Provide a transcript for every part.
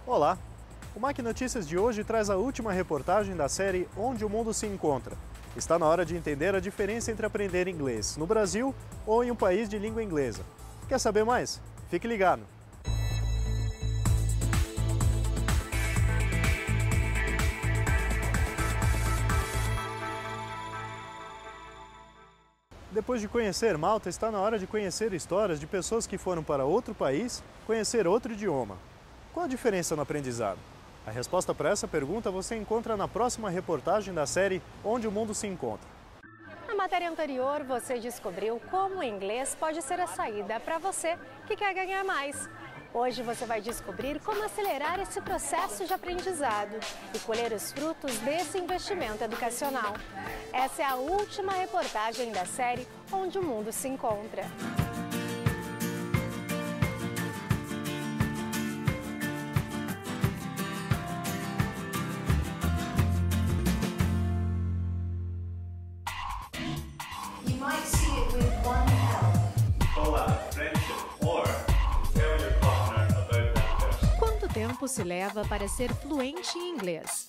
Olá! O Mac Notícias de hoje traz a última reportagem da série Onde o Mundo se Encontra. Está na hora de entender a diferença entre aprender inglês no Brasil ou em um país de língua inglesa. Quer saber mais? Fique ligado! Depois de conhecer Malta, está na hora de conhecer histórias de pessoas que foram para outro país conhecer outro idioma. Qual a diferença no aprendizado? A resposta para essa pergunta você encontra na próxima reportagem da série Onde o Mundo se Encontra. Na matéria anterior, você descobriu como o inglês pode ser a saída para você que quer ganhar mais. Hoje você vai descobrir como acelerar esse processo de aprendizado e colher os frutos desse investimento educacional. Essa é a última reportagem da série Onde o Mundo se Encontra. Quanto tempo se leva para ser fluente em inglês?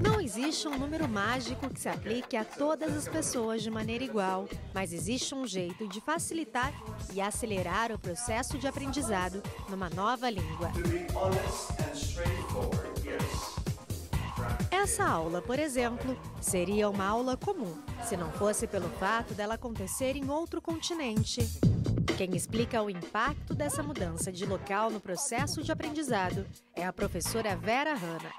Não existe um número mágico que se aplique a todas as pessoas de maneira igual, mas existe um jeito de facilitar e acelerar o processo de aprendizado numa nova língua. Essa aula, por exemplo, seria uma aula comum, se não fosse pelo fato dela acontecer em outro continente. Quem explica o impacto dessa mudança de local no processo de aprendizado é a professora Vera Hanna,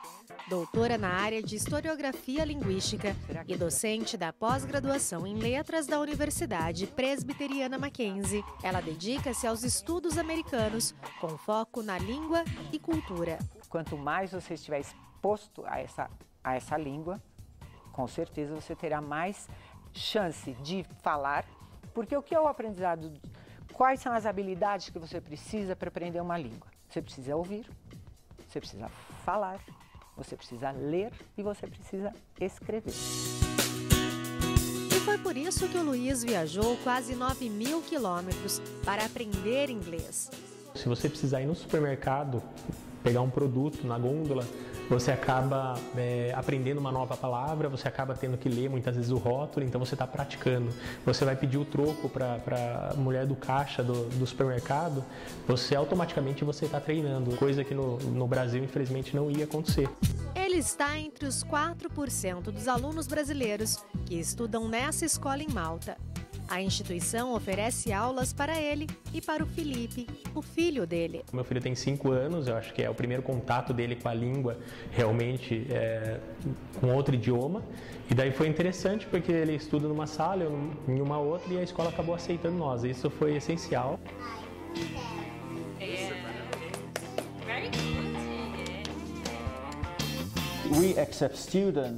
doutora na área de Historiografia Linguística e docente da pós-graduação em Letras da Universidade Presbiteriana Mackenzie. Ela dedica-se aos estudos americanos, com foco na língua e cultura. Quanto mais você estiver exposto a essa língua, com certeza você terá mais chance de falar, porque o que é o aprendizado? Quais são as habilidades que você precisa para aprender uma língua? Você precisa ouvir, você precisa falar, você precisa ler e você precisa escrever. E foi por isso que o Luiz viajou quase 9.000 quilômetros para aprender inglês. Se você precisar ir no supermercado, pegar um produto na gôndola, você acaba aprendendo uma nova palavra, você acaba tendo que ler muitas vezes o rótulo, então você está praticando. Você vai pedir o troco para a mulher do caixa do supermercado, automaticamente você está treinando, coisa que no Brasil infelizmente não ia acontecer. Ele está entre os 4% dos alunos brasileiros que estudam nessa escola em Malta. A instituição oferece aulas para ele e para o Felipe, o filho dele. Meu filho tem 5 anos, eu acho que é o primeiro contato dele com a língua, realmente, com outro idioma. E daí foi interessante porque ele estuda numa sala, eu em uma outra, e a escola acabou aceitando nós. Isso foi essencial.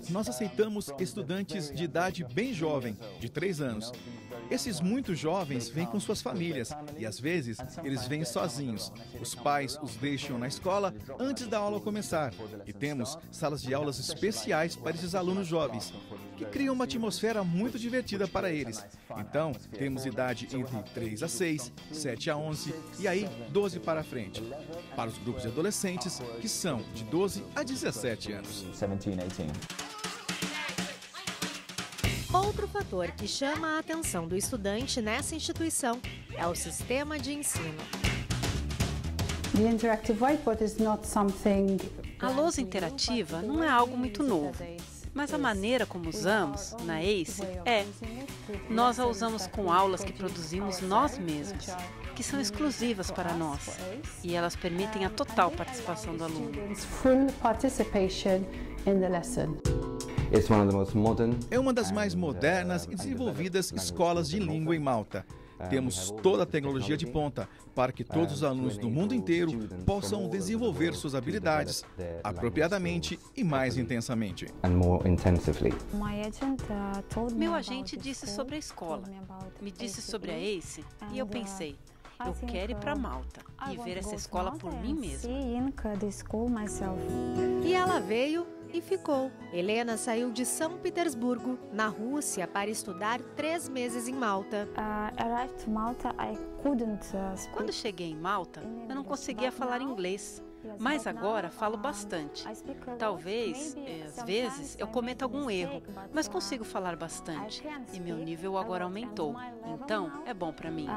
Nós aceitamos estudantes de idade bem jovem, de 3 anos. Esses muito jovens vêm com suas famílias e, às vezes, eles vêm sozinhos. Os pais os deixam na escola antes da aula começar. E temos salas de aulas especiais para esses alunos jovens, que criam uma atmosfera muito divertida para eles. Então, temos idade entre 3 a 6, 7 a 11 e aí 12 para frente. Para os grupos de adolescentes, que são de 12 a 17 anos. 17, 18. Outro fator que chama a atenção do estudante nessa instituição é o sistema de ensino. A lousa interativa não é algo muito novo, mas a maneira como usamos na ACE nós a usamos com aulas que produzimos nós mesmos, que são exclusivas para nós, e elas permitem a total participação do aluno. É uma das mais modernas e desenvolvidas escolas de língua em Malta. Temos toda a tecnologia de ponta para que todos os alunos do mundo inteiro possam desenvolver suas habilidades apropriadamente e mais intensamente. Meu agente disse sobre a escola, me disse sobre a ACE e eu pensei, eu quero ir para Malta e ver essa escola por mim mesma. E ela veio e ficou. Helena saiu de São Petersburgo, na Rússia, para estudar 3 meses em Malta. Quando cheguei em Malta, eu não conseguia falar inglês. Mas agora falo bastante. Talvez, às vezes, eu cometa algum erro, mas consigo falar bastante. E meu nível agora aumentou. Então, é bom para mim.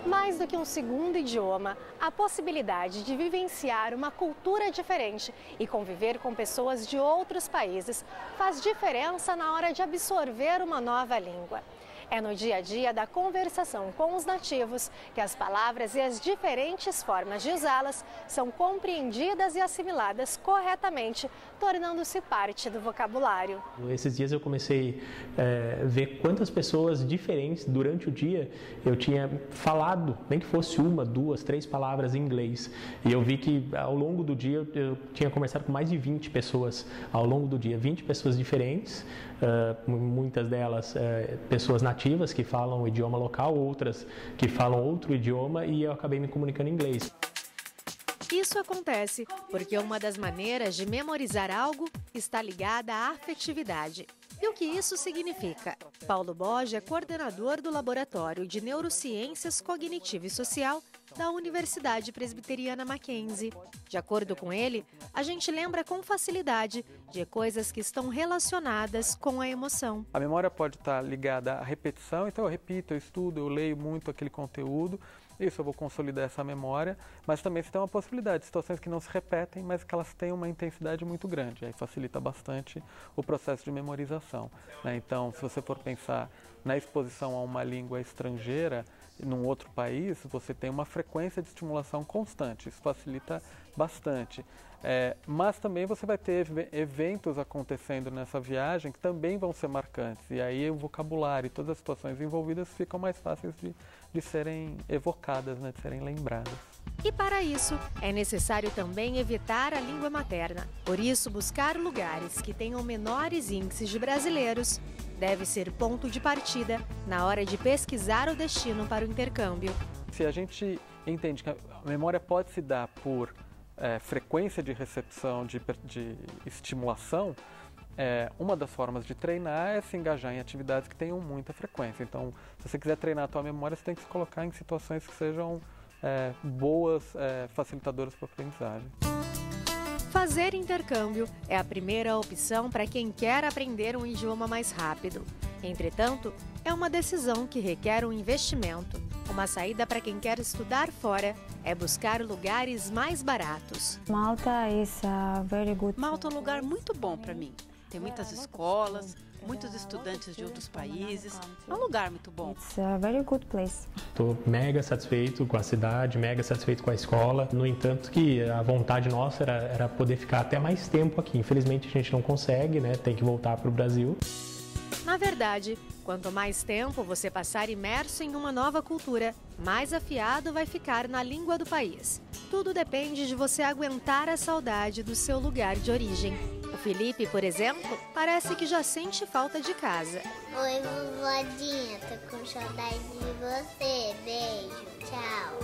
Mais do que um segundo idioma, a possibilidade de vivenciar uma cultura diferente e conviver com pessoas de outros países faz diferença na hora de absorver uma nova língua. É no dia a dia da conversação com os nativos que as palavras e as diferentes formas de usá-las são compreendidas e assimiladas corretamente, tornando-se parte do vocabulário. Esses dias eu comecei a ver quantas pessoas diferentes durante o dia eu tinha falado, nem que fosse 1, 2, 3 palavras em inglês. E eu vi que ao longo do dia eu tinha conversado com mais de 20 pessoas ao longo do dia, 20 pessoas diferentes, muitas delas pessoas nativas que falam o idioma local, outras que falam outro idioma, e eu acabei me comunicando em inglês. Isso acontece porque uma das maneiras de memorizar algo está ligada à afetividade. E o que isso significa? Paulo Boge é coordenador do Laboratório de Neurociências Cognitiva e Social da Universidade Presbiteriana Mackenzie. De acordo com ele, a gente lembra com facilidade de coisas que estão relacionadas com a emoção. A memória pode estar ligada à repetição, então eu repito, eu estudo, eu leio muito aquele conteúdo, isso eu vou consolidar essa memória, mas também você tem uma possibilidade de situações que não se repetem, mas que elas têm uma intensidade muito grande, aí facilita bastante o processo de memorização, né? Então, se você for pensar na exposição a uma língua estrangeira, num outro país, você tem uma frequência de estimulação constante, isso facilita bastante. Mas também você vai ter eventos acontecendo nessa viagem que também vão ser marcantes, e aí o vocabulário e todas as situações envolvidas ficam mais fáceis de serem evocadas, né, de serem lembradas. E para isso, é necessário também evitar a língua materna. Por isso, buscar lugares que tenham menores índices de brasileiros deve ser ponto de partida na hora de pesquisar o destino para o intercâmbio. Se a gente entende que a memória pode se dar por frequência de recepção, de estimulação, uma das formas de treinar é se engajar em atividades que tenham muita frequência. Então, se você quiser treinar a tua memória, você tem que se colocar em situações que sejam boas, facilitadoras para a aprendizagem. Fazer intercâmbio é a primeira opção para quem quer aprender um idioma mais rápido. Entretanto, é uma decisão que requer um investimento. Uma saída para quem quer estudar fora é buscar lugares mais baratos. Malta é um lugar muito bom para mim. Tem muitas escolas, muitos estudantes de outros países. É um lugar muito bom. Estou mega satisfeito com a cidade, mega satisfeito com a escola. No entanto, que a vontade nossa era poder ficar até mais tempo aqui. Infelizmente, a gente não consegue, né? Tem que voltar para o Brasil. Na verdade, quanto mais tempo você passar imerso em uma nova cultura, mais afiado vai ficar na língua do país. Tudo depende de você aguentar a saudade do seu lugar de origem. O Felipe, por exemplo, parece que já sente falta de casa. Oi, vovodinha, tô com saudade de você. Beijo, tchau.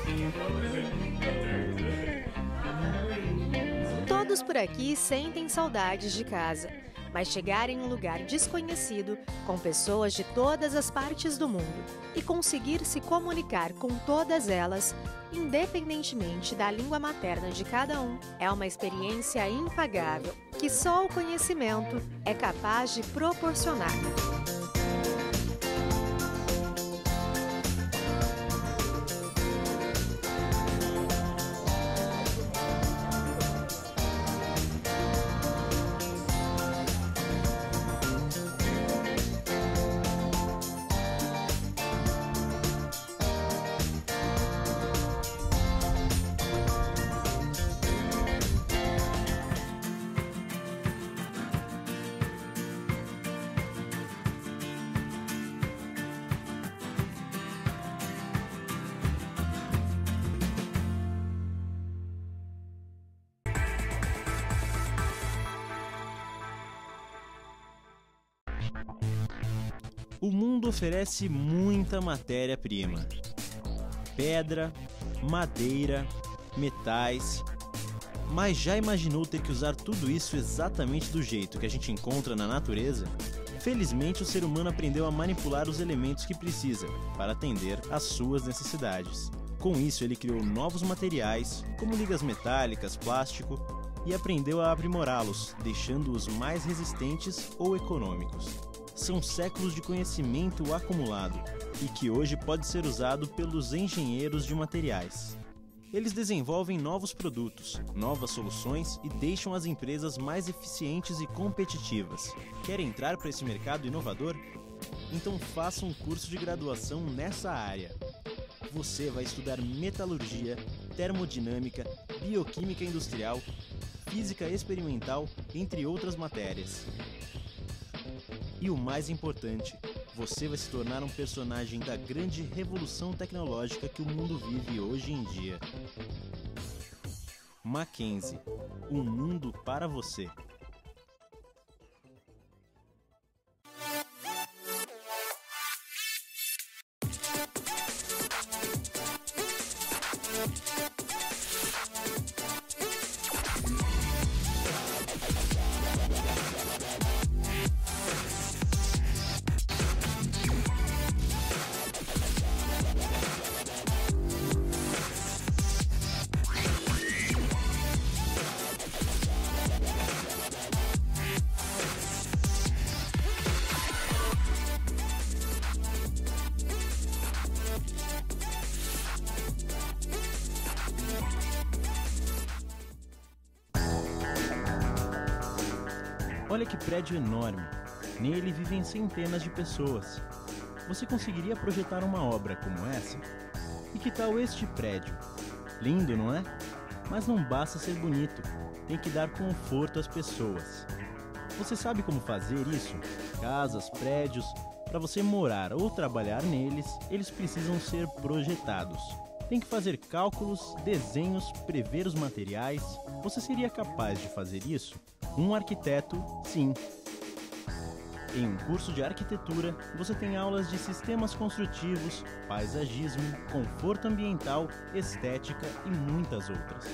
Todos por aqui sentem saudades de casa. Mas chegar em um lugar desconhecido, com pessoas de todas as partes do mundo, e conseguir se comunicar com todas elas, independentemente da língua materna de cada um, é uma experiência impagável, que só o conhecimento é capaz de proporcionar. O mundo oferece muita matéria-prima: pedra, madeira, metais. Mas já imaginou ter que usar tudo isso exatamente do jeito que a gente encontra na natureza? Felizmente, o ser humano aprendeu a manipular os elementos que precisa para atender às suas necessidades. Com isso, ele criou novos materiais, como ligas metálicas, plástico, e aprendeu a aprimorá-los, deixando-os mais resistentes ou econômicos. São séculos de conhecimento acumulado e que hoje pode ser usado pelos engenheiros de materiais. Eles desenvolvem novos produtos, novas soluções e deixam as empresas mais eficientes e competitivas. Quer entrar para esse mercado inovador? Então faça um curso de graduação nessa área. Você vai estudar metalurgia, termodinâmica, bioquímica industrial, física experimental, entre outras matérias. E o mais importante, você vai se tornar um personagem da grande revolução tecnológica que o mundo vive hoje em dia. Mackenzie, um mundo para você. Olha que prédio enorme. Nele vivem centenas de pessoas. Você conseguiria projetar uma obra como essa? E que tal este prédio? Lindo, não é? Mas não basta ser bonito. Tem que dar conforto às pessoas. Você sabe como fazer isso? Casas, prédios, para você morar ou trabalhar neles, eles precisam ser projetados. Tem que fazer cálculos, desenhos, prever os materiais. Você seria capaz de fazer isso? Um arquiteto, sim. Em um curso de arquitetura, você tem aulas de sistemas construtivos, paisagismo, conforto ambiental, estética e muitas outras.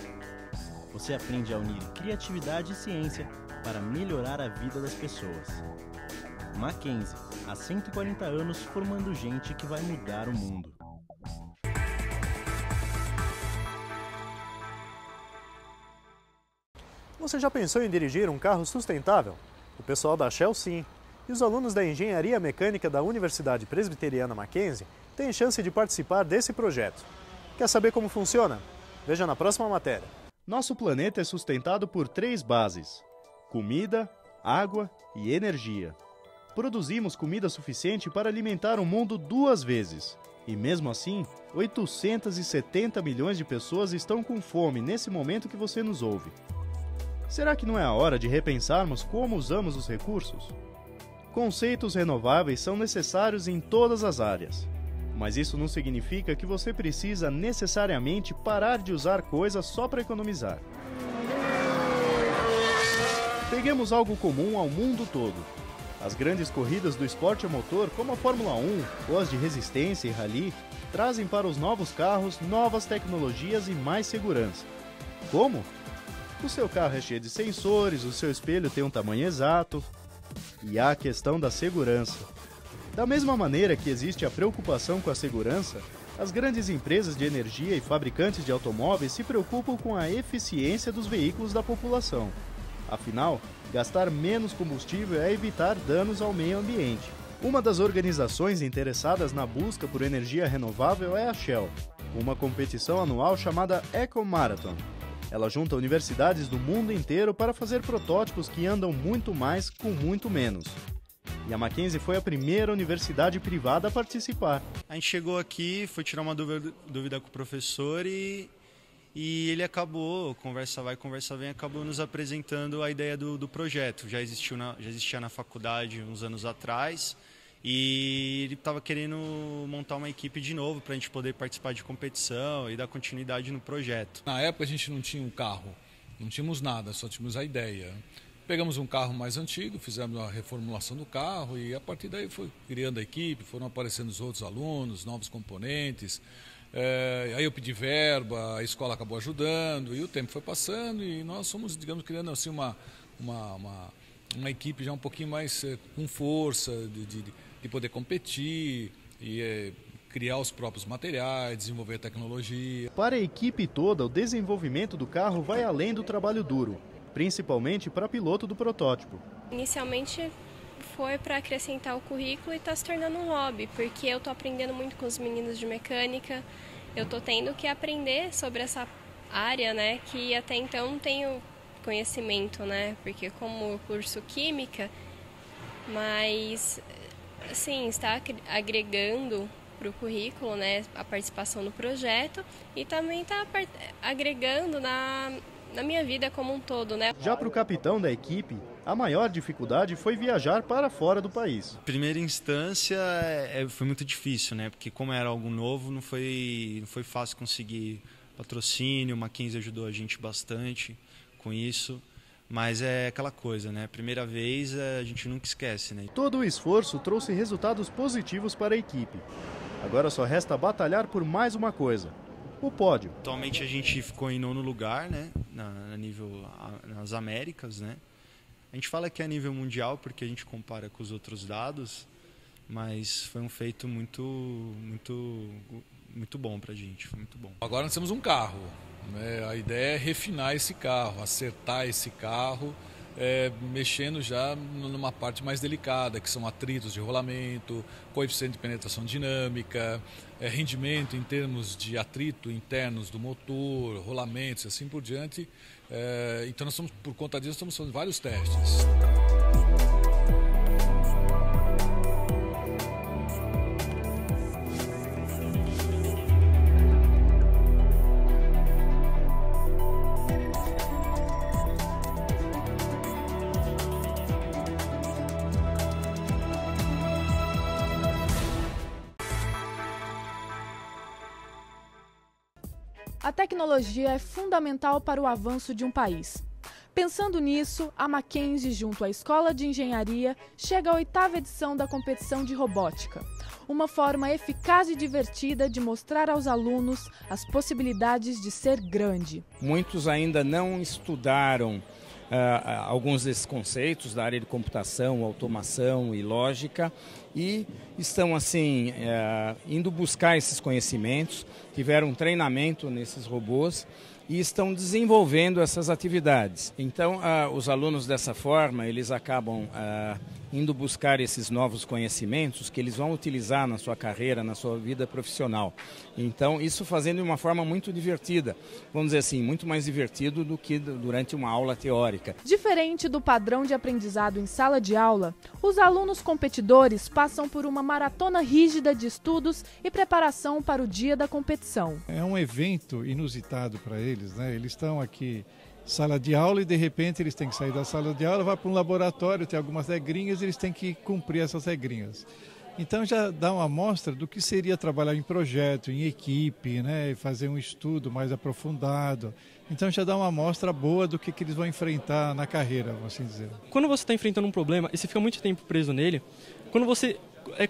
Você aprende a unir criatividade e ciência para melhorar a vida das pessoas. Mackenzie, há 140 anos formando gente que vai mudar o mundo. Você já pensou em dirigir um carro sustentável? O pessoal da Shell sim. E os alunos da Engenharia Mecânica da Universidade Presbiteriana Mackenzie têm chance de participar desse projeto. Quer saber como funciona? Veja na próxima matéria. Nosso planeta é sustentado por 3 bases: comida, água e energia. Produzimos comida suficiente para alimentar o mundo 2 vezes. E mesmo assim, 870 milhões de pessoas estão com fome nesse momento que você nos ouve. Será que não é a hora de repensarmos como usamos os recursos? Conceitos renováveis são necessários em todas as áreas. Mas isso não significa que você precisa necessariamente parar de usar coisas só para economizar. Peguemos algo comum ao mundo todo. As grandes corridas do esporte a motor, como a Fórmula 1 ou as de resistência e rally, trazem para os novos carros novas tecnologias e mais segurança. Como? O seu carro é cheio de sensores, o seu espelho tem um tamanho exato. E há a questão da segurança. Da mesma maneira que existe a preocupação com a segurança, as grandes empresas de energia e fabricantes de automóveis se preocupam com a eficiência dos veículos da população. Afinal, gastar menos combustível é evitar danos ao meio ambiente. Uma das organizações interessadas na busca por energia renovável é a Shell, uma competição anual chamada Eco Marathon. Ela junta universidades do mundo inteiro para fazer protótipos que andam muito mais com muito menos. E a Mackenzie foi a primeira universidade privada a participar. A gente chegou aqui, foi tirar uma dúvida com o professor e ele acabou, conversa vai, conversa vem, acabou nos apresentando a ideia do projeto. Já existia na faculdade uns anos atrás. E ele estava querendo montar uma equipe de novo para a gente poder participar de competição e dar continuidade no projeto. Na época a gente não tinha um carro, não tínhamos nada, só tínhamos a ideia. Pegamos um carro mais antigo, fizemos a reformulação do carro e a partir daí foi criando a equipe, foram aparecendo os outros alunos, novos componentes. Aí eu pedi verba, a escola acabou ajudando, e o tempo foi passando e nós fomos, digamos, criando assim uma equipe já um pouquinho mais com força de poder competir e criar os próprios materiais, desenvolver tecnologia. Para a equipe toda, o desenvolvimento do carro vai além do trabalho duro, principalmente para piloto do protótipo. Inicialmente foi para acrescentar o currículo e está se tornando um hobby, porque eu estou aprendendo muito com os meninos de mecânica, eu estou tendo que aprender sobre essa área, né, que até então não tenho conhecimento, né, porque como eu curso química, mas assim, está agregando para o currículo, né, a participação no projeto e também está agregando na minha vida como um todo, né. Já para o capitão da equipe, a maior dificuldade foi viajar para fora do país. Primeira instância foi muito difícil, né, porque como era algo novo, não foi fácil conseguir patrocínio, o Mackenzie ajudou a gente bastante com isso. Mas é aquela coisa, né? Primeira vez a gente nunca esquece, né? Todo o esforço trouxe resultados positivos para a equipe. Agora só resta batalhar por mais uma coisa: o pódio. Atualmente a gente ficou em 9º lugar, né? Nas Américas, né? A gente fala que é a nível mundial porque a gente compara com os outros dados, mas foi um feito muito bom pra gente, foi muito bom. Agora nós temos um carro. A ideia é refinar esse carro, acertar esse carro, mexendo já numa parte mais delicada, que são atritos de rolamento, coeficiente de penetração dinâmica, rendimento em termos de atrito internos do motor, rolamentos e assim por diante. Então, nós estamos, por conta disso, estamos fazendo vários testes. A tecnologia é fundamental para o avanço de um país. Pensando nisso, a Mackenzie, junto à Escola de Engenharia, chega à 8ª edição da competição de robótica. Uma forma eficaz e divertida de mostrar aos alunos as possibilidades de ser grande. Muitos ainda não estudaram alguns desses conceitos da área de computação, automação e lógica e estão assim indo buscar esses conhecimentos, tiveram um treinamento nesses robôs e estão desenvolvendo essas atividades. Então, os alunos dessa forma, eles acabam indo buscar esses novos conhecimentos que eles vão utilizar na sua carreira, na sua vida profissional. Então, isso fazendo de uma forma muito divertida, vamos dizer assim, muito mais divertido do que durante uma aula teórica. Diferente do padrão de aprendizado em sala de aula, os alunos competidores passam por uma maratona rígida de estudos e preparação para o dia da competição. É um evento inusitado para eles, né? Eles estão aqui sala de aula e de repente eles têm que sair da sala de aula, vai para um laboratório, tem algumas regrinhas, eles têm que cumprir essas regrinhas. Então já dá uma amostra do que seria trabalhar em projeto, em equipe, né, e fazer um estudo mais aprofundado. Então já dá uma amostra boa do que eles vão enfrentar na carreira, vamos assim dizer. Quando você está enfrentando um problema e você fica muito tempo preso nele, quando você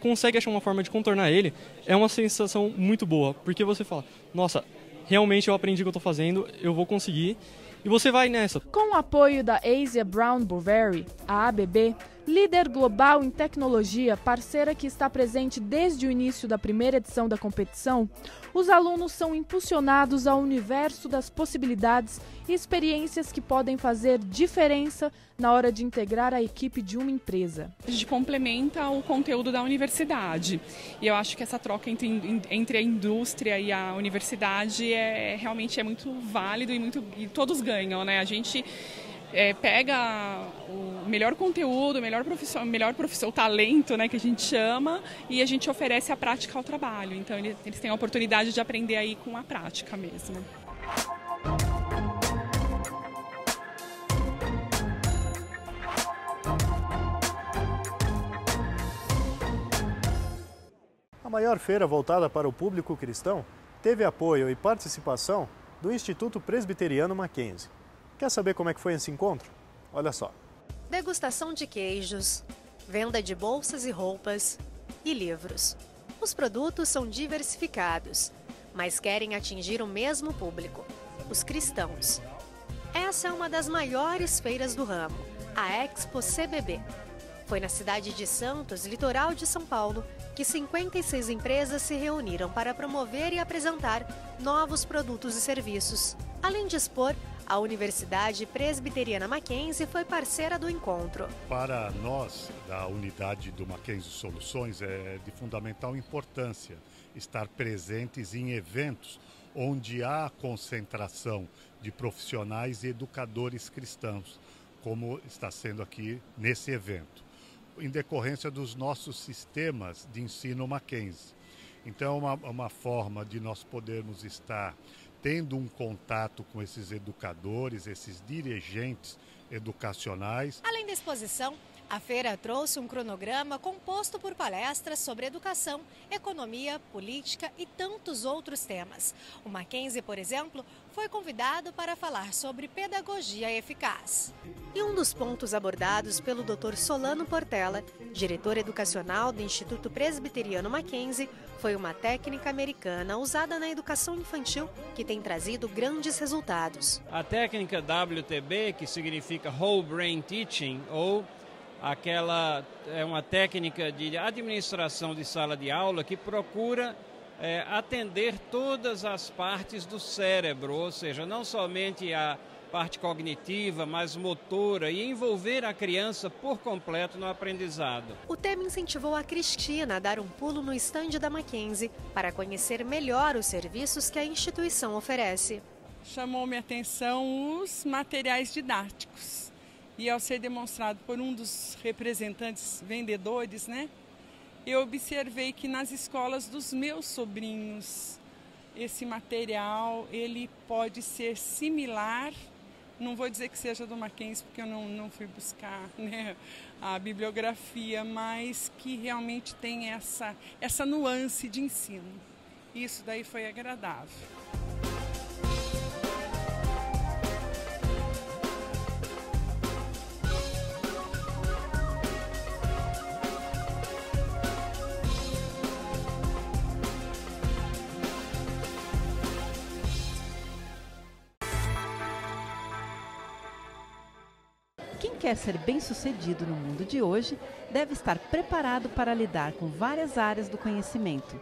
consegue achar uma forma de contornar ele, é uma sensação muito boa, porque você fala, nossa, realmente eu aprendi o que eu estou fazendo, eu vou conseguir. E você vai nessa. Com o apoio da Asia Brown Boveri, a ABB, líder global em tecnologia, parceira que está presente desde o início da primeira edição da competição, os alunos são impulsionados ao universo das possibilidades e experiências que podem fazer diferença na hora de integrar a equipe de uma empresa. A gente complementa o conteúdo da universidade e eu acho que essa troca entre a indústria e a universidade realmente é muito válido e todos ganham, né? A gente pega o melhor conteúdo, o melhor professor, o talento, né, que a gente chama, e a gente oferece a prática ao trabalho. Então eles têm a oportunidade de aprender aí com a prática mesmo. A maior feira voltada para o público cristão teve apoio e participação do Instituto Presbiteriano Mackenzie. Quer saber como é que foi esse encontro? Olha só. Degustação de queijos, venda de bolsas e roupas e livros. Os produtos são diversificados, mas querem atingir o mesmo público, os cristãos. Essa é uma das maiores feiras do ramo, a Expo CBB. Foi na cidade de Santos, litoral de São Paulo, que 56 empresas se reuniram para promover e apresentar novos produtos e serviços. Além de expor, a Universidade Presbiteriana Mackenzie foi parceira do encontro. Para nós, da unidade do Mackenzie Soluções, é de fundamental importância estar presentes em eventos onde há concentração de profissionais e educadores cristãos, como está sendo aqui nesse evento, em decorrência dos nossos sistemas de ensino Mackenzie. Então, uma forma de nós podermos estar tendo um contato com esses educadores, esses dirigentes educacionais. Além da exposição, a feira trouxe um cronograma composto por palestras sobre educação, economia, política e tantos outros temas. O Mackenzie, por exemplo, foi convidado para falar sobre pedagogia eficaz. E um dos pontos abordados pelo Dr. Solano Portela, diretor educacional do Instituto Presbiteriano Mackenzie, foi uma técnica americana usada na educação infantil que tem trazido grandes resultados. A técnica WTB, que significa Whole Brain Teaching, ou é uma técnica de administração de sala de aula que procura atender todas as partes do cérebro, ou seja, não somente a parte cognitiva, mas motora, e envolver a criança por completo no aprendizado. O tema incentivou a Cristina a dar um pulo no estande da Mackenzie para conhecer melhor os serviços que a instituição oferece. Chamou minha atenção os materiais didáticos. E ao ser demonstrado por um dos representantes vendedores, eu observei que nas escolas dos meus sobrinhos, esse material ele pode ser similar, não vou dizer que seja do Mackenzie, porque eu não fui buscar a bibliografia, mas que realmente tem essa nuance de ensino. Isso daí foi agradável. Quem quer ser bem-sucedido no mundo de hoje deve estar preparado para lidar com várias áreas do conhecimento.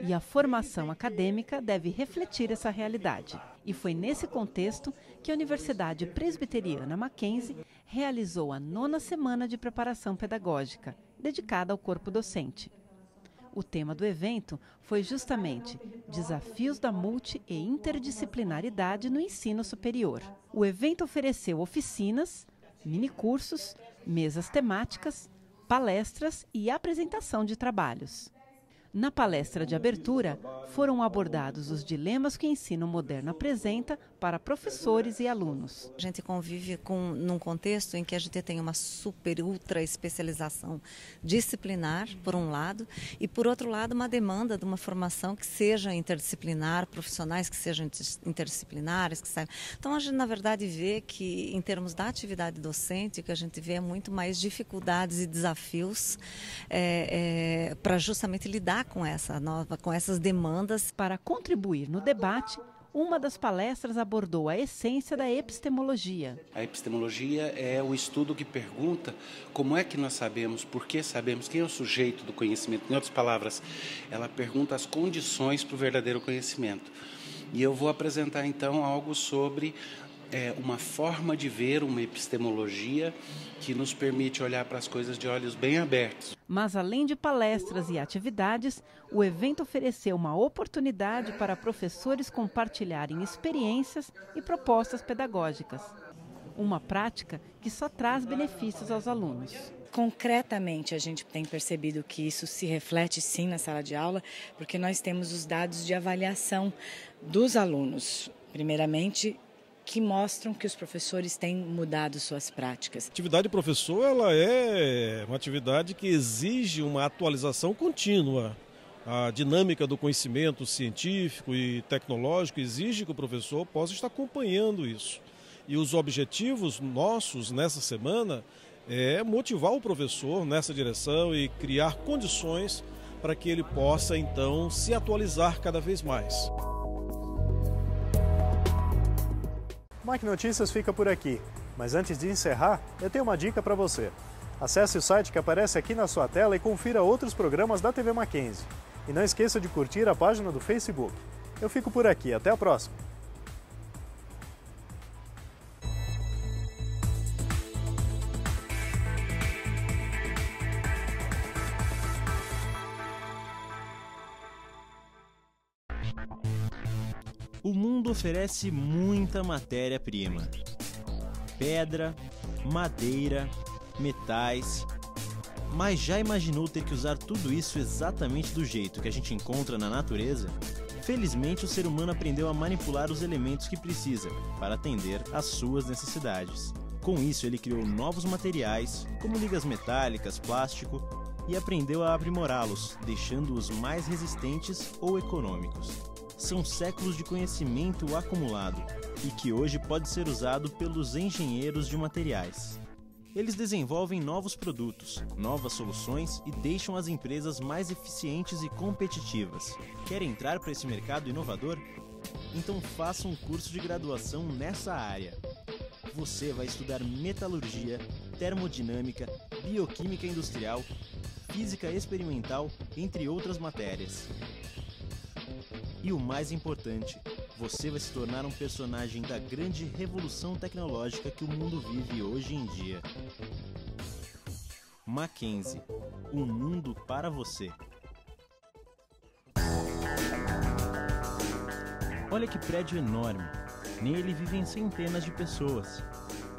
E a formação acadêmica deve refletir essa realidade. E foi nesse contexto que a Universidade Presbiteriana Mackenzie realizou a 9ª semana de preparação pedagógica, dedicada ao corpo docente. O tema do evento foi justamente Desafios da Multi- e Interdisciplinaridade no Ensino Superior. O evento ofereceu oficinas, minicursos, mesas temáticas, palestras e apresentação de trabalhos. Na palestra de abertura, foram abordados os dilemas que o ensino moderno apresenta para professores e alunos. A gente convive num contexto em que a gente tem uma super, ultra especialização disciplinar, por um lado, e por outro lado uma demanda de uma formação que seja interdisciplinar, profissionais que sejam interdisciplinares. Então a gente, na verdade, vê que, em termos da atividade docente, o que a gente vê é muito mais dificuldades e desafios para justamente lidar com essas demandas. Para contribuir no debate, uma das palestras abordou a essência da epistemologia. A epistemologia é o estudo que pergunta como é que nós sabemos, por que sabemos, quem é o sujeito do conhecimento. Em outras palavras, ela pergunta as condições para o verdadeiro conhecimento. E eu vou apresentar então algo sobre uma forma de ver, uma epistemologia que nos permite olhar para as coisas de olhos bem abertos. Mas além de palestras e atividades, o evento ofereceu uma oportunidade para professores compartilharem experiências e propostas pedagógicas. Uma prática que só traz benefícios aos alunos. Concretamente, a gente tem percebido que isso se reflete sim na sala de aula, porque nós temos os dados de avaliação dos alunos. Primeiramente, que mostram que os professores têm mudado suas práticas. A atividade de professor ela é uma atividade que exige uma atualização contínua. A dinâmica do conhecimento científico e tecnológico exige que o professor possa estar acompanhando isso. E os objetivos nossos nessa semana é motivar o professor nessa direção e criar condições para que ele possa então se atualizar cada vez mais. O Mac Notícias fica por aqui, mas antes de encerrar, eu tenho uma dica para você. Acesse o site que aparece aqui na sua tela e confira outros programas da TV Mackenzie. E não esqueça de curtir a página do Facebook. Eu fico por aqui, até a próxima! O mundo oferece muita matéria-prima. Pedra, madeira, metais. Mas já imaginou ter que usar tudo isso exatamente do jeito que a gente encontra na natureza? Felizmente, o ser humano aprendeu a manipular os elementos que precisa para atender às suas necessidades. Com isso, ele criou novos materiais, como ligas metálicas, plástico, e aprendeu a aprimorá-los, deixando-os mais resistentes ou econômicos. São séculos de conhecimento acumulado e que hoje pode ser usado pelos engenheiros de materiais. Eles desenvolvem novos produtos, novas soluções e deixam as empresas mais eficientes e competitivas. Quer entrar para esse mercado inovador? Então faça um curso de graduação nessa área. Você vai estudar metalurgia, termodinâmica, bioquímica industrial, física experimental, entre outras matérias. E o mais importante, você vai se tornar um personagem da grande revolução tecnológica que o mundo vive hoje em dia. Mackenzie, um mundo para você. Olha que prédio enorme. Nele vivem centenas de pessoas.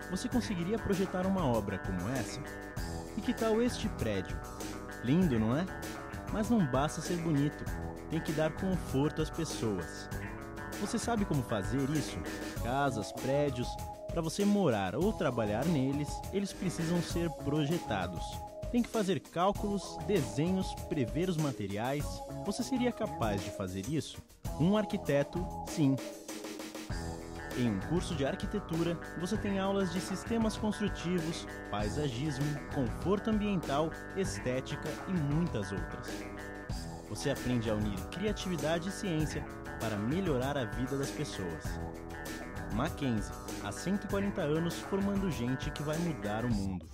Você conseguiria projetar uma obra como essa? E que tal este prédio? Lindo, não é? Mas não basta ser bonito. Tem que dar conforto às pessoas. Você sabe como fazer isso? Casas, prédios, para você morar ou trabalhar neles, eles precisam ser projetados. Tem que fazer cálculos, desenhos, prever os materiais. Você seria capaz de fazer isso? Um arquiteto, sim. Em um curso de arquitetura, você tem aulas de sistemas construtivos, paisagismo, conforto ambiental, estética e muitas outras. Você aprende a unir criatividade e ciência para melhorar a vida das pessoas. Mackenzie, há 140 anos formando gente que vai mudar o mundo.